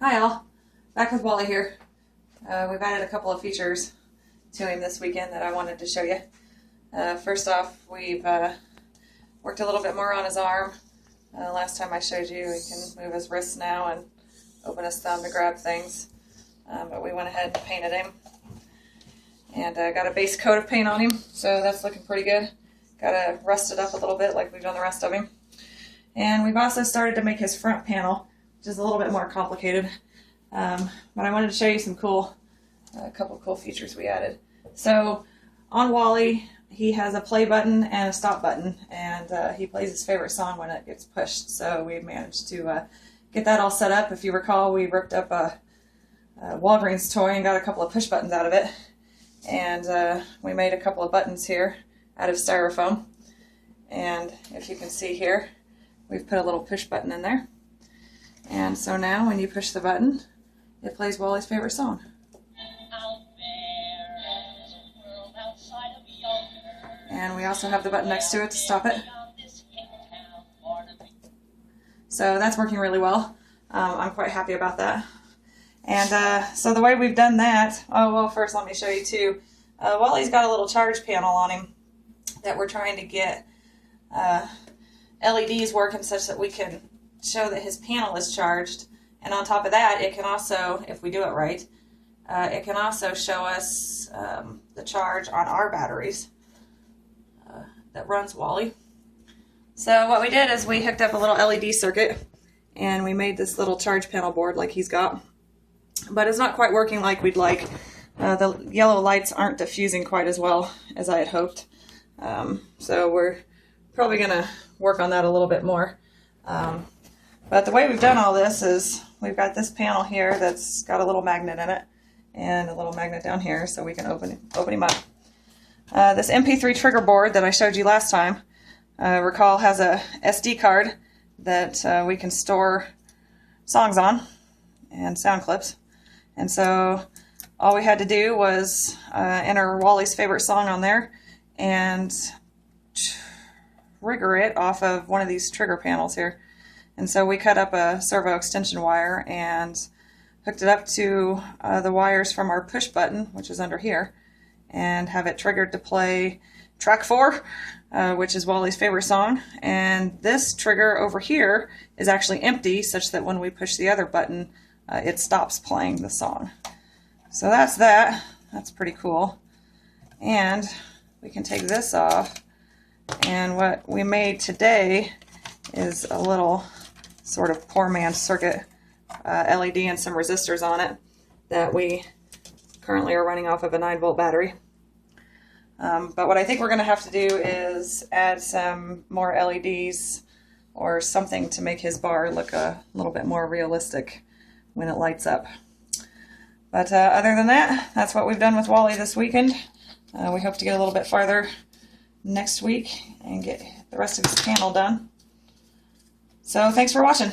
Hi all, back with Wally here. We've added a couple of features to him this weekend that I wanted to show you. First off, we've worked a little bit more on his arm. Last time I showed you, he can move his wrists now and open his thumb to grab things. But we went ahead and painted him. And got a base coat of paint on him, so that's looking pretty good. Got to rust it up a little bit like we've done the rest of him. And we've also started to make his front panel, which is a little bit more complicated. But I wanted to show you some a couple cool features we added. So on Wally, he has a play button and a stop button, and he plays his favorite song when it gets pushed. So we managed to get that all set up. If you recall, we ripped up a Walgreens toy and got a couple of push buttons out of it. And we made a couple of buttons here out of styrofoam. And if you can see here, we've put a little push button in there. And so now when you push the button, it plays Wally's favorite song. And we also have the button next to it to stop it. So that's working really well. I'm quite happy about that. And so the way we've done that, first let me show you too. Wally's got a little charge panel on him that we're trying to get LEDs working such that we can show that his panel is charged. And on top of that, it can also, if we do it right, it can also show us the charge on our batteries that runs Wally. So what we did is we hooked up a little LED circuit and we made this little charge panel board like he's got. But it's not quite working like we'd like. The yellow lights aren't diffusing quite as well as I had hoped. So we're probably going to work on that a little bit more. But the way we've done all this is we've got this panel here that's got a little magnet in it and a little magnet down here so we can open him up. This MP3 trigger board that I showed you last time, recall, has a SD card that we can store songs on and sound clips. And so all we had to do was enter Wally's favorite song on there and trigger it off of one of these trigger panels here. And so we cut up a servo extension wire and hooked it up to the wires from our push button, which is under here, and have it triggered to play track 4, which is Wally's favorite song. And this trigger over here is actually empty, such that when we push the other button, it stops playing the song. So that's that. That's pretty cool. And we can take this off. And what we made today is a little sort of poor man's circuit LED and some resistors on it that we currently are running off of a 9-volt battery. But what I think we're going to have to do is add some more LEDs or something to make his bar look a little bit more realistic when it lights up. But other than that, that's what we've done with Wally this weekend. We hope to get a little bit farther next week and get the rest of his panel done. So thanks for watching.